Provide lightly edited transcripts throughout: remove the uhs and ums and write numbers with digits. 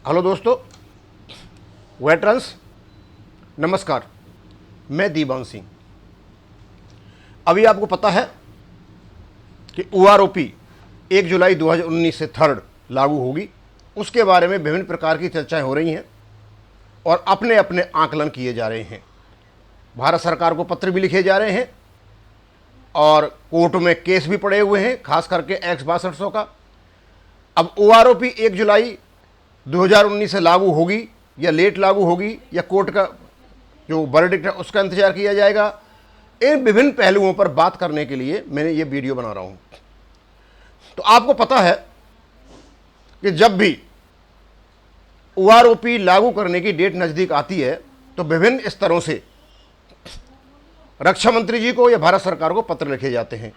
Hello दोस्तों, veterans, नमस्कार। मैं दीवान सिंह। अभी आपको पता है कि OROP 1 जुलाई 2019 से थर्ड लागू होगी। उसके बारे में विभिन्न प्रकार की चर्चाएं हो रही हैं और अपने अपने आकलन किए जा रहे हैं। भारत सरकार को पत्र भी लिखे जा रहे हैं और कोर्ट में केस भी पड़े हुए हैं, खास करके एक्स 6200 का। अब OROP 1 जुलाई 2019 से लागू होगी या लेट लागू होगी या कोर्ट का जो वर्डिक्ट है उसका इंतजार किया जाएगा। इन विभिन्न पहलुओं पर बात करने के लिए मैंने ये वीडियो बना रहा हूं। तो आपको पता है कि जब भी OROP लागू करने की डेट नज़दीक आती है तो विभिन्न स्तरों से रक्षा मंत्री जी को या भारत सरकार को पत्र लिखे जाते हैं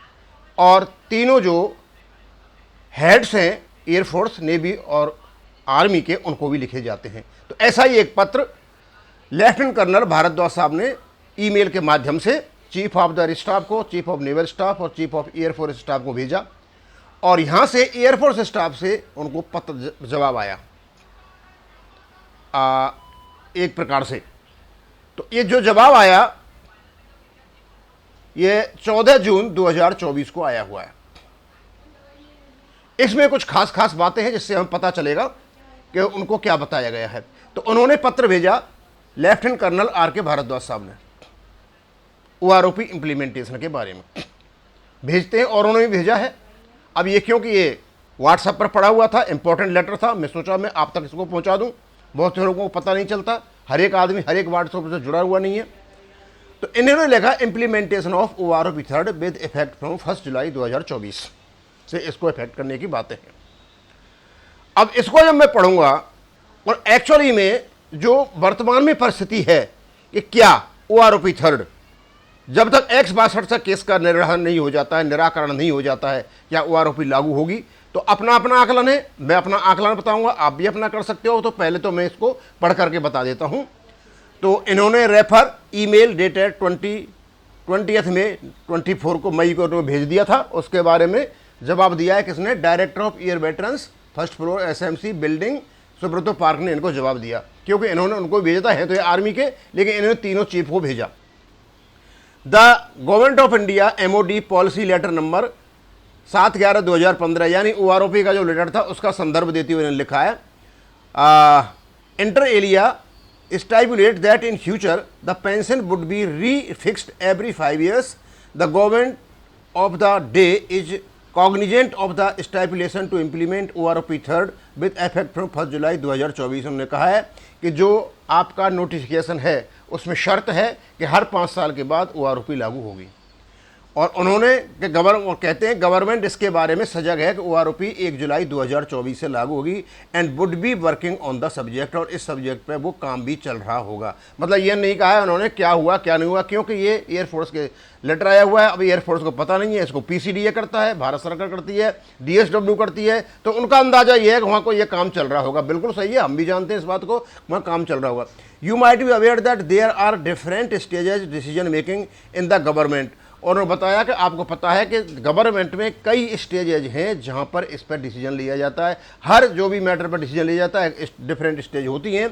और तीनों जो हेड्स हैं एयरफोर्स, नेवी और आर्मी के, उनको भी लिखे जाते हैं। तो ऐसा ही एक पत्र लेफ्टिनेंट कर्नल भारद्वाज साहब ने ईमेल के माध्यम से चीफ ऑफ द स्टाफ को, चीफ ऑफ नेवल स्टाफ और चीफ ऑफ एयरफोर्स स्टाफ को भेजा और यहां से एयरफोर्स स्टाफ से उनको पत्र जवाब आया एक प्रकार से। तो ये जो जवाब आया ये 14 जून 2024 को आया हुआ है। इसमें कुछ खास खास बातें हैं जिससे हमें पता चलेगा कि उनको क्या बताया गया है। तो उन्होंने पत्र भेजा लेफ्टिनेंट कर्नल RK भारद्वाज साहब ने OROP इंप्लीमेंटेशन के बारे में भेजते हैं और उन्होंने भेजा है। अब ये क्योंकि ये व्हाट्सएप पर पड़ा हुआ था, इंपॉर्टेंट लेटर था, मैं सोचा मैं आप तक इसको पहुंचा दूं। बहुत से लोगों को पता नहीं चलता, हर एक आदमी हर एक व्हाट्सएप से जुड़ा हुआ नहीं है। तो इन्होंने लिखा implementation of OROP third with effect from 1 July 2024 से इसको इफेक्ट करने की बातें हैं। अब इसको जब मैं पढ़ूंगा और एक्चुअली में जो वर्तमान में परिस्थिति है कि क्या OROP थर्ड जब तक एक्स 62 से केस का निराकरण नहीं हो जाता है, निराकरण नहीं हो जाता है, क्या OROP लागू होगी। तो अपना अपना आकलन है, मैं अपना आकलन बताऊंगा, आप भी अपना कर सकते हो। तो पहले तो मैं इसको पढ़ करके बता देता हूं। तो इन्होंने रेफर ईमेल डेटेड 20 में 24 को मई को भेज दिया था। उसके बारे में जवाब दिया है किसने? Director of air veterans first floor SMC building Subroto park ने इनको जवाब दिया, क्योंकि इन्होंने उनको भेजा था, है तो ये आर्मी के, लेकिन इन्होंने तीनों चीफ को भेजा। The government of India MOD policy letter number 7/11/2015 यानी OROP का जो लेटर था उसका संदर्भ देते हुए इन्होंने लिखा है inter alia stipulate that in future the pension would be refixed every 5 years। The government of the day is cognizant of the stipulation to implement OROP third with effect from 1 July 2024। उन्होंने कहा है कि जो आपका notification है उसमें शर्त है कि हर 5 साल के बाद OROP लागू होगी। और उन्होंने कहते हैं गवर्नमेंट इसके बारे में सजग है कि OROP 1 जुलाई 2024 से लागू होगी and would be working on the subject, और इस सब्जेक्ट पे वो काम भी चल रहा होगा। मतलब ये नहीं कहा है उन्होंने क्या हुआ क्या नहीं हुआ, क्योंकि ये एयरफोर्स के लेटर आया हुआ है। अभी एयरफोर्स को पता नहीं है, इसको PCDA करता है, भारत सरकार करती है, DSW करती है। तो उनका अंदाजा ये है कि वहाँ को ये काम चल रहा होगा। बिल्कुल सही है, हम भी जानते हैं इस बात को, वहाँ काम चल रहा होगा। You might be aware that there are different stages decision making in the government. और उन्होंने बताया कि आपको पता है कि गवर्नमेंट में कई स्टेजेज हैं जहां पर इस पर डिसीजन लिया जाता है। हर जो भी मैटर पर डिसीजन लिया जाता है डिफरेंट स्टेज होती हैं।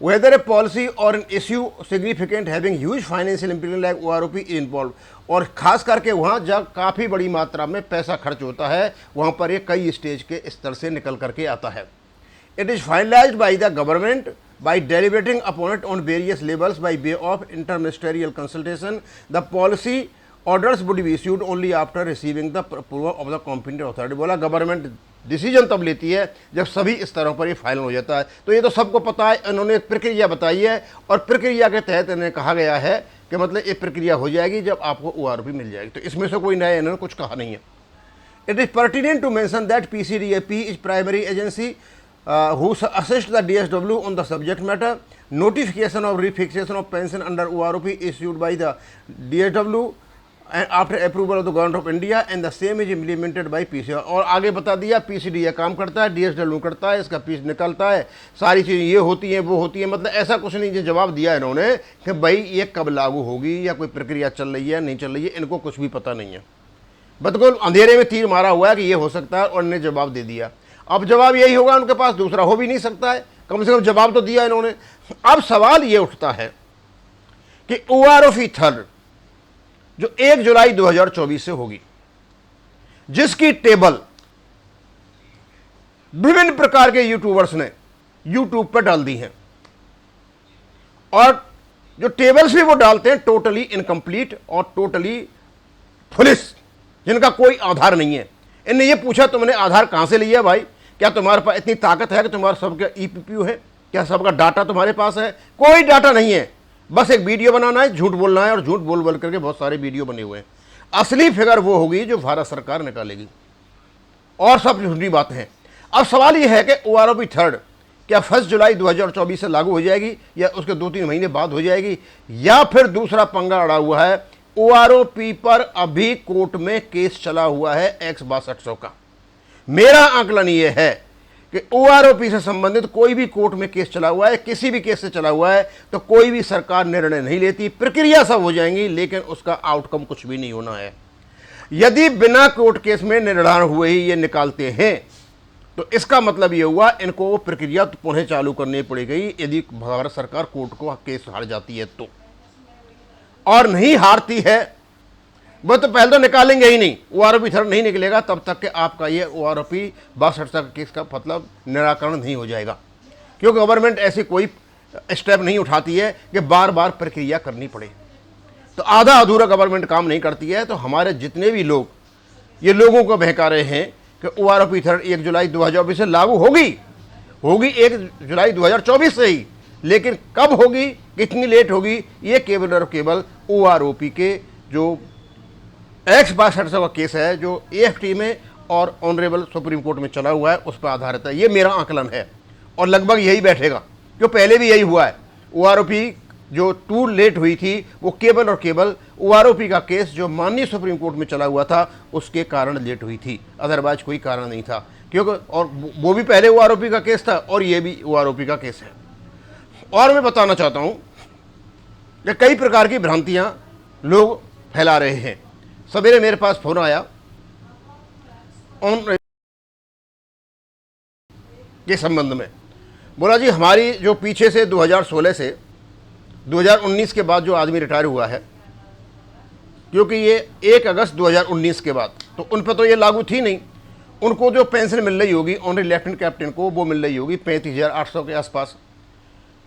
वेदर ए पॉलिसी और an issue significant having huge financial implement like OROP involve, और खास करके वहाँ जब काफ़ी बड़ी मात्रा में पैसा खर्च होता है वहाँ पर ये कई स्टेज के स्तर से निकल करके आता है। It is finalized by the government by deliberating upon it on various levels by way of interministerial consultation. The policy orders would be issued only after receiving the approval of the competent authority। बोला government decision तब लेती है जब सभी स्तरों पर ये final हो जाता है। तो ये तो सबको पता है, इन्होंने एक प्रक्रिया बताई है और प्रक्रिया के तहत इन्हें कहा गया है कि मतलब ये प्रक्रिया हो जाएगी जब आपको OROP मिल जाएगी। तो इसमें से कोई नया इन्होंने कुछ कहा नहीं है। It is pertinent to mention that PCDAP is primary agency who assist the DSW on the subject matter. Notification of refixation of pension under OROP issued by the DSW and after approval of the government of India and the same is implemented by PCDA। और आगे बता दिया PCDA काम करता है, DSW करता है, इसका फीस निकलता है, सारी चीज़ें ये होती हैं वो होती हैं। मतलब ऐसा कुछ नहीं जो जवाब दिया इन्होंने कि भाई ये कब लागू होगी या कोई प्रक्रिया चल रही है नहीं चल रही है, इनको कुछ भी पता नहीं है। बिल्कुल अंधेरे में तीर मारा हुआ है कि ये हो सकता है और इन्हें जवाब दे दिया। अब जवाब यही होगा उनके पास, दूसरा हो भी नहीं सकता है। कम से कम जवाब तो दिया इन्होंने। अब सवाल ये उठता है कि OROP थर्ड जो 1 जुलाई 2024 से होगी, जिसकी टेबल विभिन्न प्रकार के यूट्यूबर्स ने यूट्यूब पर डाल दी हैं, और जो टेबल्स भी वो डालते हैं टोटली इनकम्प्लीट और टोटली फुलिश, जिनका कोई आधार नहीं है। इनने ये पूछा तुमने आधार कहां से लिया भाई, क्या तुम्हारे पास इतनी ताकत है कि तुम्हारा सबका EPPU है, क्या सबका डाटा तुम्हारे पास है? कोई डाटा नहीं है, बस एक वीडियो बनाना है, झूठ बोलना है, और झूठ बोल बोल करके बहुत सारे वीडियो बने हुए हैं। असली फिगर वो होगी जो भारत सरकार निकालेगी, और सब झूठी बातें हैं। अब सवाल ये है कि OROP थर्ड क्या 1 जुलाई 2024 से लागू हो जाएगी, या उसके 2-3 महीने बाद हो जाएगी, या फिर दूसरा पंगा अड़ा हुआ है। OROP पर अभी कोर्ट में केस चला हुआ है X 6200 का। मेरा आकलन ये है कि OROP से संबंधित कोई भी कोर्ट में केस चला हुआ है, किसी भी केस से चला हुआ है, तो कोई भी सरकार निर्णय नहीं लेती, प्रक्रिया सब हो जाएंगी, लेकिन उसका आउटकम कुछ भी नहीं होना है। यदि बिना कोर्ट केस में निर्णय हुए ही ये निकालते हैं, तो इसका मतलब ये हुआ इनको प्रक्रिया तो पुनः चालू करनी पड़ेगी, यदि भारत सरकार कोर्ट को केस हार जाती है तो। और नहीं हारती है वो तो पहले तो निकालेंगे ही नहीं, OROP थर्ड नहीं निकलेगा तब तक कि आपका ये OROP 62 केस का मतलब निराकरण नहीं हो जाएगा, क्योंकि गवर्नमेंट ऐसी कोई स्टेप नहीं उठाती है कि बार बार प्रक्रिया करनी पड़े। तो आधा अधूरा गवर्नमेंट काम नहीं करती है। तो हमारे जितने भी लोग ये लोगों को बहका रहे हैं कि OROP थर्ड 1 जुलाई 2024 से लागू होगी 1 जुलाई 2024 से ही, लेकिन कब होगी, कितनी लेट होगी, ये केवल और केवल OROP के जो X 6200 का केस है जो AFT में और ऑनरेबल सुप्रीम कोर्ट में चला हुआ है उस पर आधारित है। ये मेरा आकलन है, और लगभग यही बैठेगा, क्यों पहले भी यही हुआ है। OROP जो टू लेट हुई थी वो केवल और केवल OROP का केस जो माननीय सुप्रीम कोर्ट में चला हुआ था उसके कारण लेट हुई थी, अदरवाइज कोई कारण नहीं था, क्योंकि और वो भी पहले OROP का केस था और ये भी OROP का केस है। और मैं बताना चाहता हूं कि कई प्रकार की भ्रांतियां लोग फैला रहे हैं। सवेरे मेरे पास फोन आया के संबंध में, बोला जी हमारी जो पीछे से 2016 से 2019 के बाद जो आदमी रिटायर हुआ है, क्योंकि ये 1 अगस्त 2019 के बाद, तो उन पर तो ये लागू थी नहीं, उनको जो पेंशन मिल रही होगी ऑनरेबल लेफ्टिनेंट कैप्टन को वो मिल रही होगी 35,800 के आसपास।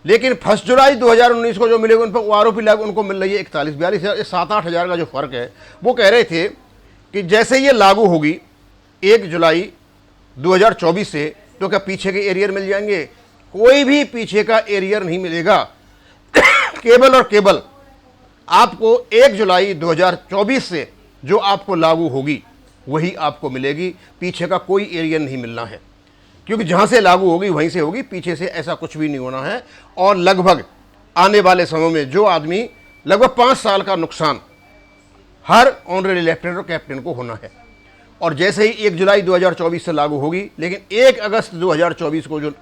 लेकिन 1 जुलाई 2019 को जो मिलेगी उन पर OROP लागू उनको मिल रही है 41-42,000, 7-8 हज़ार का जो फ़र्क है। वो कह रहे थे कि जैसे ये लागू होगी 1 जुलाई 2024 से, तो क्या पीछे के एरियर मिल जाएंगे? कोई भी पीछे का एरियर नहीं मिलेगा। केवल और केवल आपको 1 जुलाई 2024 से जो आपको लागू होगी वही आपको मिलेगी, पीछे का कोई एरियर नहीं मिलना है, क्योंकि जहां से लागू होगी वहीं से होगी, पीछे से ऐसा कुछ भी नहीं होना है। और लगभग आने वाले समय में जो आदमी लगभग 5 साल का नुकसान हर ऑनरेबल लेफ्टिनेंट और कैप्टन को होना है। और जैसे ही 1 जुलाई 2024 से लागू होगी, लेकिन 1 अगस्त 2024 को जो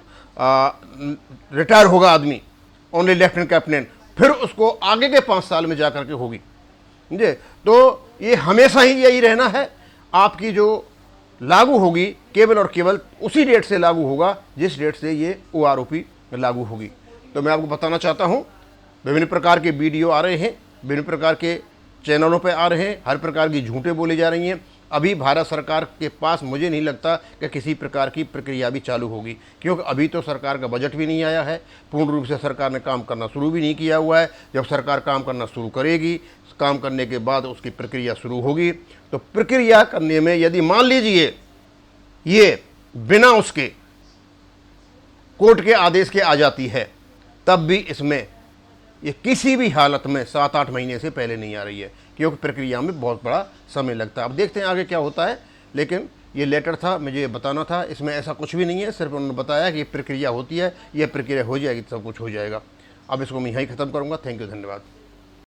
रिटायर होगा आदमी ऑनरेबल लेफ्टिनेंट कैप्टन, फिर उसको आगे के 5 साल में जाकर के होगी, समझे? तो ये हमेशा ही यही रहना है, आपकी जो लागू होगी केवल और केवल उसी डेट से लागू होगा जिस डेट से ये OROP लागू होगी। तो मैं आपको बताना चाहता हूँ, विभिन्न प्रकार के वीडियो आ रहे हैं, विभिन्न प्रकार के चैनलों पे आ रहे हैं, हर प्रकार की झूठें बोली जा रही हैं। अभी भारत सरकार के पास मुझे नहीं लगता कि किसी प्रकार की प्रक्रिया भी चालू होगी, क्योंकि अभी तो सरकार का बजट भी नहीं आया है, पूर्ण रूप से सरकार ने काम करना शुरू भी नहीं किया हुआ है। जब सरकार काम करना शुरू करेगी, काम करने के बाद उसकी प्रक्रिया शुरू होगी, तो प्रक्रिया करने में यदि मान लीजिए ये बिना उसके कोर्ट के आदेश के आ जाती है, तब भी इसमें ये किसी भी हालत में 7-8 महीने से पहले नहीं आ रही है, क्योंकि प्रक्रिया में बहुत बड़ा समय लगता है। अब देखते हैं आगे क्या होता है, लेकिन ये लेटर था, मुझे ये बताना था, इसमें ऐसा कुछ भी नहीं है, सिर्फ उन्होंने बताया कि ये प्रक्रिया होती है, ये प्रक्रिया हो जाएगी तो सब कुछ हो जाएगा। अब इसको मैं यहीं ख़त्म करूँगा। थैंक यू, धन्यवाद।